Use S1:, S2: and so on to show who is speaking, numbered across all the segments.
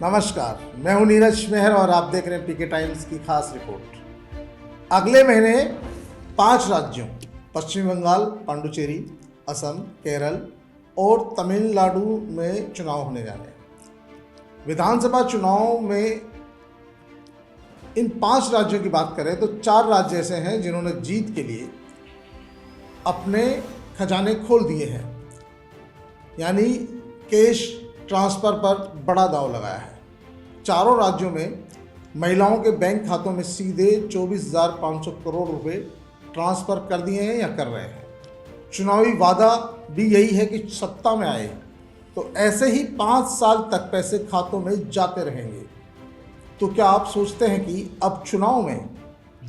S1: नमस्कार, मैं हूं नीरज मेहर और आप देख रहे हैं पीके टाइम्स की खास रिपोर्ट। अगले महीने 5 राज्यों पश्चिम बंगाल, पांडुचेरी, असम, केरल और तमिलनाडु में चुनाव होने जा रहे हैं। विधानसभा चुनाव में इन 5 राज्यों की बात करें तो 4 राज्य ऐसे हैं जिन्होंने जीत के लिए अपने खजाने खोल दिए हैं, यानी कैश ट्रांसफ़र पर बड़ा दांव लगाया है। चारों राज्यों में महिलाओं के बैंक खातों में सीधे 24,500 करोड़ रुपए ट्रांसफ़र कर दिए हैं या कर रहे हैं। चुनावी वादा भी यही है कि सत्ता में आए तो ऐसे ही 5 साल तक पैसे खातों में जाते रहेंगे। तो क्या आप सोचते हैं कि अब चुनाव में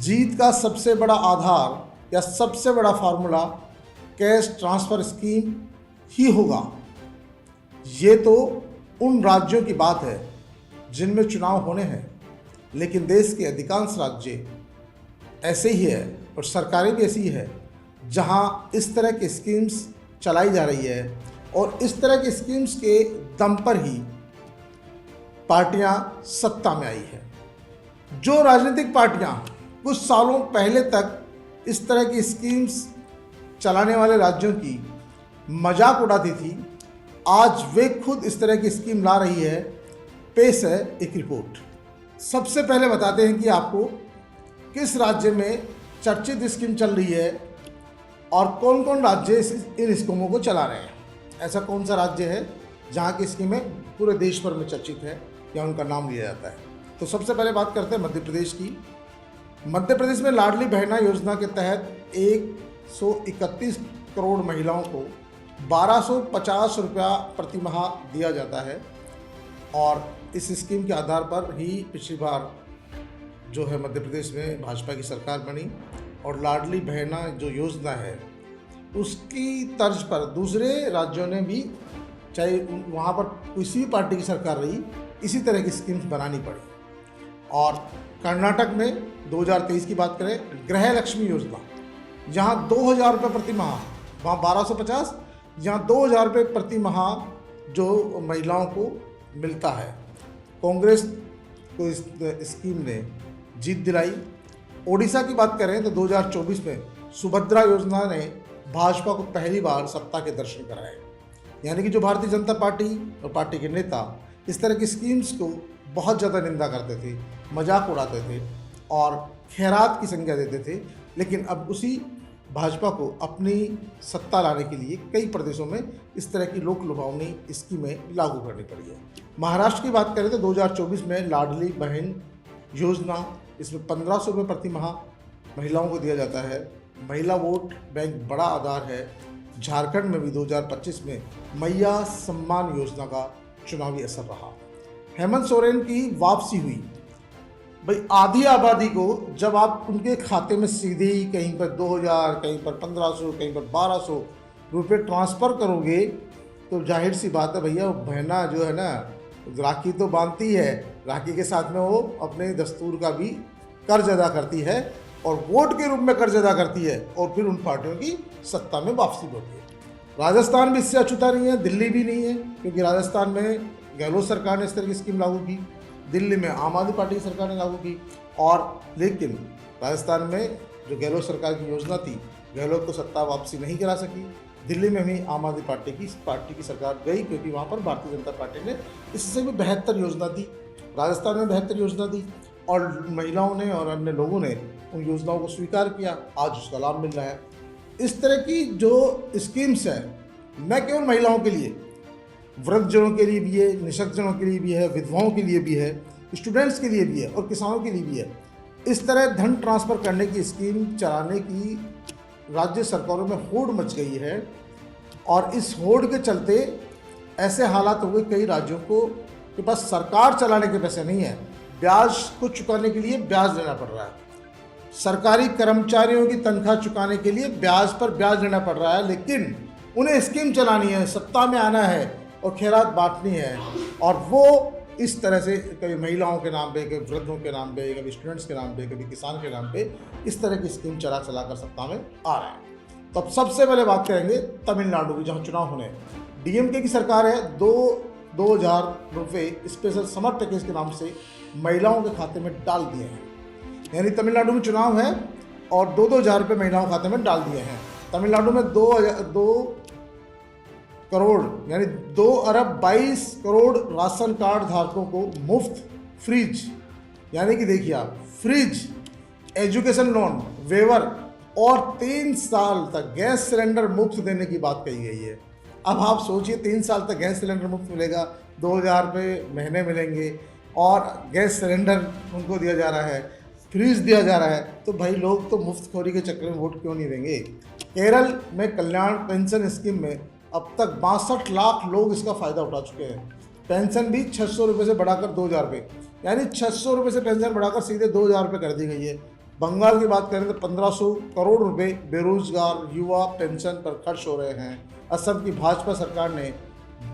S1: जीत का सबसे बड़ा आधार या सबसे बड़ा फार्मूला कैश ट्रांसफ़र स्कीम ही होगा? ये तो उन राज्यों की बात है जिनमें चुनाव होने हैं, लेकिन देश के अधिकांश राज्य ऐसे ही है और सरकारें भी ऐसी ही है जहां इस तरह की स्कीम्स चलाई जा रही है और इस तरह की स्कीम्स के दम पर ही पार्टियां सत्ता में आई है। जो राजनीतिक पार्टियां कुछ सालों पहले तक इस तरह की स्कीम्स चलाने वाले राज्यों की मजाक उड़ाती थी, आज वे खुद इस तरह की स्कीम ला रही है। पेश है एक रिपोर्ट। सबसे पहले बताते हैं कि आपको किस राज्य में चर्चित स्कीम चल रही है और कौन कौन राज्य इन स्कीमों को चला रहे हैं। ऐसा कौन सा राज्य है जहां की स्कीमें पूरे देश भर में चर्चित है या उनका नाम लिया जाता है। तो सबसे पहले बात करते हैं मध्य प्रदेश की। मध्य प्रदेश में लाडली बहना योजना के तहत 131 करोड़ महिलाओं को 1250 रुपया प्रति माह दिया जाता है और इस स्कीम के आधार पर ही पिछली बार जो है मध्य प्रदेश में भाजपा की सरकार बनी और लाडली बहना जो योजना है उसकी तर्ज पर दूसरे राज्यों ने भी, चाहे वहाँ पर किसी भी पार्टी की सरकार रही, इसी तरह की स्कीम्स बनानी पड़ी। और कर्नाटक में 2023 की बात करें, गृह लक्ष्मी योजना, जहाँ 2,000 रुपये प्रति माह, वहाँ 1250, यहाँ 2,000 रुपये प्रति माह जो महिलाओं को मिलता है। कांग्रेस को इस स्कीम ने जीत दिलाई। ओडिशा की बात करें तो 2024 में सुभद्रा योजना ने भाजपा को पहली बार सत्ता के दर्शन कराए, यानी कि जो भारतीय जनता पार्टी और पार्टी के नेता इस तरह की स्कीम्स को बहुत ज़्यादा निंदा करते थे, मजाक उड़ाते थे और खैरात की संज्ञा देते थे, लेकिन अब उसी भाजपा को अपनी सत्ता लाने के लिए कई प्रदेशों में इस तरह की लोक लुभावनी स्कीमें लागू करनी पड़ी है। महाराष्ट्र की बात करें तो 2024 में लाडली बहन योजना, इसमें 1,500 रुपये प्रति माह महिलाओं को दिया जाता है। महिला वोट बैंक बड़ा आधार है। झारखंड में भी 2025 में मैया सम्मान योजना का चुनावी असर रहा। हेमंत सोरेन की वापसी हुई। भाई, आधी आबादी को जब आप उनके खाते में सीधे ही कहीं पर 2,000, कहीं पर 1,500, कहीं पर 1,200 रुपये ट्रांसफ़र करोगे तो जाहिर सी बात है भैया, बहना जो है ना राखी तो बांधती है, राखी के साथ में वो अपने दस्तूर का भी कर्ज अदा करती है और वोट के रूप में कर्ज अदा करती है और फिर उन पार्टियों की सत्ता में वापसी होती है। राजस्थान भी इससे अछूता नहीं है, दिल्ली भी नहीं है, क्योंकि राजस्थान में गहलोत सरकार ने इस तरह की स्कीम लागू की, दिल्ली में आम आदमी पार्टी की सरकार ने लागू की। और लेकिन राजस्थान में जो गहलोत सरकार की योजना थी, गहलोत को सत्ता वापसी नहीं करा सकी। दिल्ली में भी आम आदमी पार्टी की सरकार गई, क्योंकि वहाँ पर भारतीय जनता पार्टी ने इससे भी बेहतर योजना दी, राजस्थान में बेहतर योजना दी और महिलाओं ने और अन्य लोगों ने उन योजनाओं को स्वीकार किया। आज उसका लाभ मिल रहा है। इस तरह की जो स्कीम्स हैं न केवल महिलाओं के लिए, वृद्धजनों के लिए भी है, निःशक्तजनों के लिए भी है, विधवाओं के लिए भी है, स्टूडेंट्स के लिए भी है और किसानों के लिए भी है। इस तरह धन ट्रांसफ़र करने की स्कीम चलाने की राज्य सरकारों में होड़ मच गई है और इस होड़ के चलते ऐसे हालात हो गए कई राज्यों को के पास सरकार चलाने के पैसे नहीं है, ब्याज को चुकाने के लिए ब्याज लेना पड़ रहा है। सरकारी कर्मचारियों की तनख्वाह चुकाने के लिए ब्याज पर ब्याज लेना पड़ रहा है, लेकिन उन्हें स्कीम चलानी है, सत्ता में आना है और खैरात बांटनी है और वो इस तरह से कभी महिलाओं के नाम पे, कभी वृद्धों के नाम पे, कभी स्टूडेंट्स के नाम पे, कभी किसान के नाम पे इस तरह की स्कीम चला कर सत्ता में आ रहे हैं। तो अब सबसे पहले बात करेंगे तमिलनाडु की, जहाँ चुनाव होने हैं। डीएमके की सरकार है, 2 2,000 रुपये स्पेशल समर पैकेज के नाम से महिलाओं के खाते में डाल दिए हैं। यानी तमिलनाडु में चुनाव है और 2,000 रुपये महिलाओं के खाते में डाल दिए हैं। तमिलनाडु में 2 करोड़ यानी 2 अरब 22 करोड़ राशन कार्ड धारकों को मुफ्त फ्रिज, यानी कि देखिए आप, फ्रिज, एजुकेशन लोन वेवर और 3 साल तक गैस सिलेंडर मुफ्त देने की बात कही गई है। अब आप सोचिए 3 साल तक गैस सिलेंडर मुफ्त मिलेगा, 2,000 रुपये महीने मिलेंगे और गैस सिलेंडर उनको दिया जा रहा है, फ्रिज दिया जा रहा है, तो भाई लोग तो मुफ्तखोरी के चक्कर में वोट क्यों नहीं देंगे। केरल में कल्याण पेंशन स्कीम में अब तक 62 लाख लोग इसका फ़ायदा उठा चुके हैं। पेंशन भी 600 रुपये से बढ़ाकर 2,000 रुपये, यानी 600 रुपये से पेंशन बढ़ाकर सीधे 2,000 रुपये कर दी गई है। बंगाल की बात करें तो 1,500 करोड़ रुपए बेरोजगार युवा पेंशन पर खर्च हो रहे हैं। असम की भाजपा सरकार ने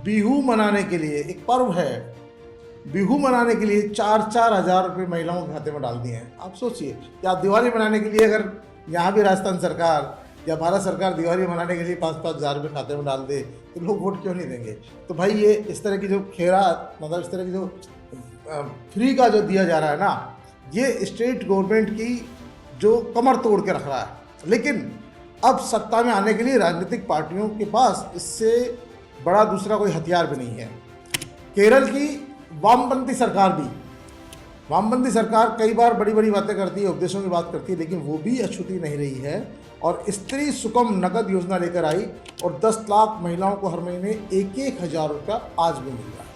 S1: बिहू मनाने के लिए, एक पर्व है, बिहू मनाने के लिए 4-4 हज़ार रुपये महिलाओं के खाते में डाल दिए हैं। आप सोचिए, या दिवाली मनाने के लिए अगर यहाँ भी राजस्थान सरकार या भारत सरकार दिवाली मनाने के लिए 5-5 हज़ार रुपये खाते में डाल दे तो लोग वोट क्यों नहीं देंगे। तो भाई ये इस तरह की जो खेरा, मतलब इस तरह की जो फ्री का जो दिया जा रहा है ना, ये स्टेट गवर्नमेंट की जो कमर तोड़ के रख रहा है। लेकिन अब सत्ता में आने के लिए राजनीतिक पार्टियों के पास इससे बड़ा दूसरा कोई हथियार भी नहीं है। केरल की वामपंथी सरकार कई बार बड़ी बड़ी बातें करती है, उपदेशों की बात करती है, लेकिन वो भी अछूती नहीं रही है और स्त्री सुकम नकद योजना लेकर आई और 10 लाख महिलाओं को हर महीने 1-1 हज़ार रुपया आज भी मिल रहा है।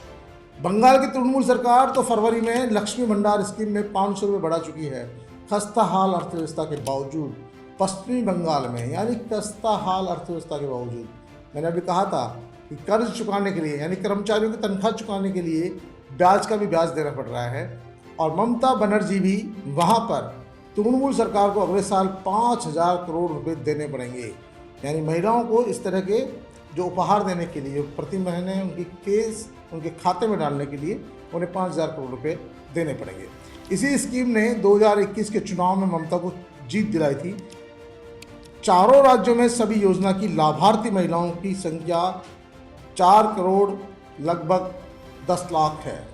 S1: बंगाल की तृणमूल सरकार तो फरवरी में लक्ष्मी भंडार स्कीम में 500 रुपये बढ़ा चुकी है। खस्ता हाल अर्थव्यवस्था के बावजूद पश्चिमी बंगाल में, यानी खस्ता हाल अर्थव्यवस्था के बावजूद, मैंने अभी कहा था कि कर्ज चुकाने के लिए, यानी कर्मचारियों की तनख्वाह चुकाने के लिए ब्याज का भी ब्याज देना पड़ रहा है। और ममता बनर्जी भी वहाँ पर तृणमूल सरकार को अगले साल 5,000 करोड़ रुपये देने पड़ेंगे। यानी महिलाओं को इस तरह के जो उपहार देने के लिए, प्रति महीने उनकी केस उनके खाते में डालने के लिए उन्हें 5,000 करोड़ रुपये देने पड़ेंगे। इसी स्कीम ने 2021 के चुनाव में ममता को जीत दिलाई थी। चारों राज्यों में सभी योजना की लाभार्थी महिलाओं की संख्या 4 करोड़ लगभग 10 लाख है,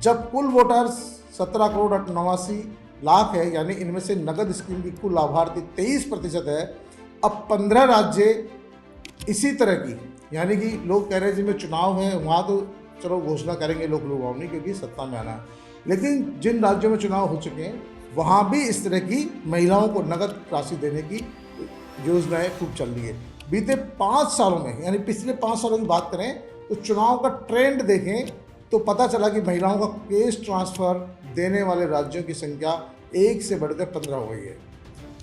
S1: जब कुल वोटर्स 17 करोड़ 89 लाख है। यानी इनमें से नगद स्कीम की कुल लाभार्थी 23% है। अब 15 राज्य इसी तरह की, यानी कि लोग कह रहे हैं जिनमें चुनाव है वहाँ तो चलो घोषणा करेंगे लोग नहीं, क्योंकि सत्ता में आना है, लेकिन जिन राज्यों में चुनाव हो चुके हैं वहाँ भी इस तरह की महिलाओं को नगद राशि देने की योजनाएं खूब चल रही है। बीते 5 सालों में, यानी पिछले 5 सालों की बात करें तो चुनाव का ट्रेंड देखें तो पता चला कि महिलाओं का केस ट्रांसफ़र देने वाले राज्यों की संख्या 1 से बढ़कर 15 हो गई है।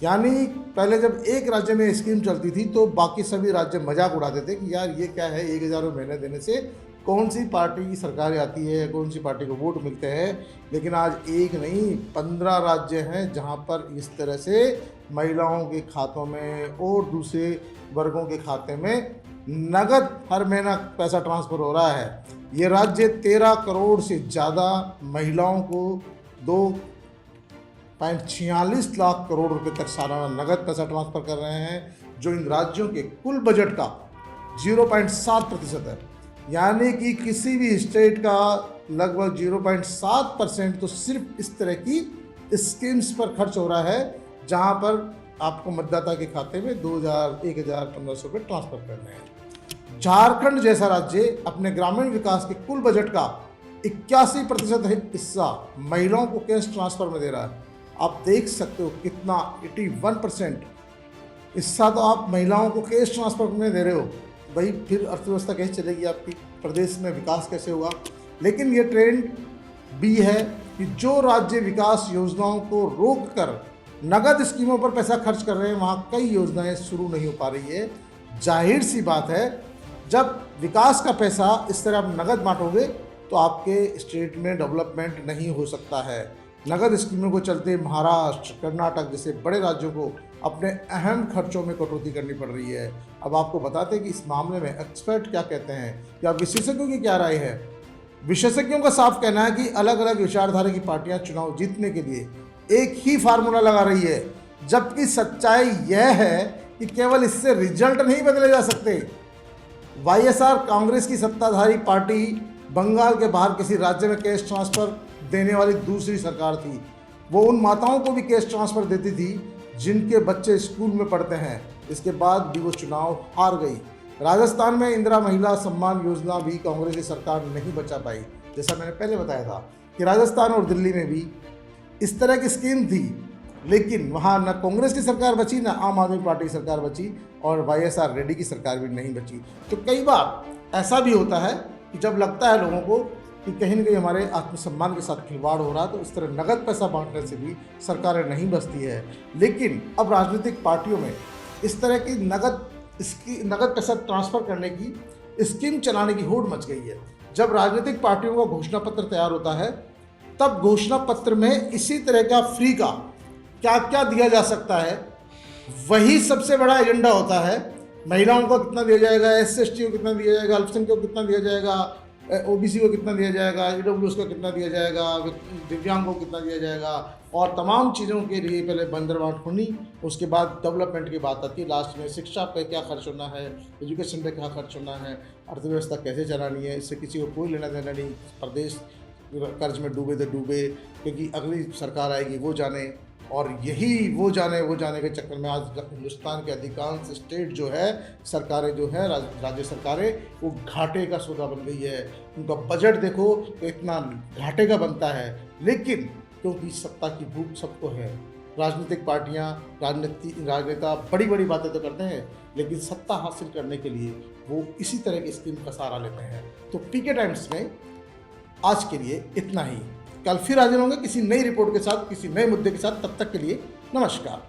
S1: यानी पहले जब एक राज्य में स्कीम चलती थी तो बाकी सभी राज्य मजाक उड़ाते थे कि यार ये क्या है, 1,000 रुपये महीने देने से कौन सी पार्टी की सरकार आती है, कौन सी पार्टी को वोट मिलते हैं। लेकिन आज एक नहीं 15 राज्य हैं जहां पर इस तरह से महिलाओं के खातों में और दूसरे वर्गों के खाते में नगद हर महीना पैसा ट्रांसफ़र हो रहा है। ये राज्य 13 करोड़ से ज़्यादा महिलाओं को 2.46 लाख करोड़ रुपए तक सालाना नगद पैसा ट्रांसफ़र कर रहे हैं, जो इन राज्यों के कुल बजट का 0.7% है। यानी कि किसी भी स्टेट का लगभग 0.7% तो सिर्फ इस तरह की स्कीम्स पर खर्च हो रहा है, जहां पर आपको मतदाता के खाते में 2,000, 1,000, 1,500 रुपये ट्रांसफ़र करने हैं। झारखंड जैसा राज्य अपने ग्रामीण विकास के कुल बजट का 81% हिस्सा महिलाओं को कैश ट्रांसफ़र में दे रहा है। आप देख सकते हो कितना, 81% हिस्सा तो आप महिलाओं को कैश ट्रांसफ़र में दे रहे हो। भाई फिर अर्थव्यवस्था कैसे चलेगी आपकी, प्रदेश में विकास कैसे होगा। लेकिन ये ट्रेंड भी है कि जो राज्य विकास योजनाओं को रोक कर नगद स्कीमों पर पैसा खर्च कर रहे हैं, वहाँ कई योजनाएं शुरू नहीं हो पा रही है। जाहिर सी बात है, जब विकास का पैसा इस तरह आप नगद बांटोगे तो आपके स्टेट में डेवलपमेंट नहीं हो सकता है। नगद स्कीमों को चलते महाराष्ट्र, कर्नाटक जैसे बड़े राज्यों को अपने अहम खर्चों में कटौती करनी पड़ रही है। अब आपको बताते हैं कि इस मामले में एक्सपर्ट क्या कहते हैं या विशेषज्ञों की क्या राय है। विशेषज्ञों का साफ कहना है कि अलग अलग विचारधारा की पार्टियां चुनाव जीतने के लिए एक ही फार्मूला लगा रही है, जबकि सच्चाई यह है कि केवल इससे रिजल्ट नहीं बदले जा सकते। वाईएसआर कांग्रेस की सत्ताधारी पार्टी बंगाल के बाहर किसी राज्य में कैश ट्रांसफ़र देने वाली दूसरी सरकार थी। वो उन माताओं को भी कैश ट्रांसफ़र देती थी जिनके बच्चे स्कूल में पढ़ते हैं। इसके बाद भी वो चुनाव हार गई। राजस्थान में इंदिरा महिला सम्मान योजना भी कांग्रेस की सरकार नहीं बचा पाई। जैसा मैंने पहले बताया था कि राजस्थान और दिल्ली में भी इस तरह की स्कीम थी, लेकिन वहाँ न कांग्रेस की सरकार बची, न आम आदमी पार्टी की सरकार बची, और YSR रेड्डी की सरकार भी नहीं बची। तो कई बार ऐसा भी होता है कि जब लगता है लोगों को कि कहीं न कहीं हमारे आत्मसम्मान के साथ खिलवाड़ हो रहा है, तो इस तरह नगद पैसा बांटने से भी सरकारें नहीं बचती है। लेकिन अब राजनीतिक पार्टियों में इस तरह की नगद पैसा ट्रांसफ़र करने की स्कीम चलाने की होड़ मच गई है। जब राजनीतिक पार्टियों का घोषणा पत्र तैयार होता है, तब घोषणा पत्र में इसी तरह का फ्री का क्या क्या दिया जा सकता है, वही सबसे बड़ा एजेंडा होता है। महिलाओं को कितना दिया जाएगा, SC/ST को कितना दिया जाएगा, अल्पसंख्यकों को कितना दिया जाएगा, OBC को कितना दिया जाएगा, EWS को कितना दिया जाएगा, दिव्यांग को कितना दिया जाएगा, और तमाम चीज़ों के लिए पहले बंदरबांट होनी, उसके बाद डेवलपमेंट की बात आती है। लास्ट में शिक्षा पे क्या खर्च होना है, एजुकेशन पे क्या खर्च होना है, अर्थव्यवस्था कैसे चलानी है, इससे किसी को कोई लेना देना नहीं। प्रदेश कर्ज में डूबे तो डूबे, क्योंकि अगली सरकार आएगी वो जाने, और यही वो जाने के चक्कर में आज हिंदुस्तान के अधिकांश स्टेट जो है, सरकारें जो है, राज्य सरकारें, वो घाटे का सौदा बन गई है। उनका बजट देखो तो इतना घाटे का बनता है, लेकिन क्योंकि सत्ता की भूख सबको है। राजनीतिक पार्टियां, राजनेता बड़ी बड़ी बातें तो करते हैं, लेकिन सत्ता हासिल करने के लिए वो इसी तरह की स्कीम का सहारा लेते हैं। तो PK टाइम्स में आज के लिए इतना ही। कल फिर हाजिर होंगे किसी नई रिपोर्ट के साथ, किसी नए मुद्दे के साथ। तब तक के लिए नमस्कार।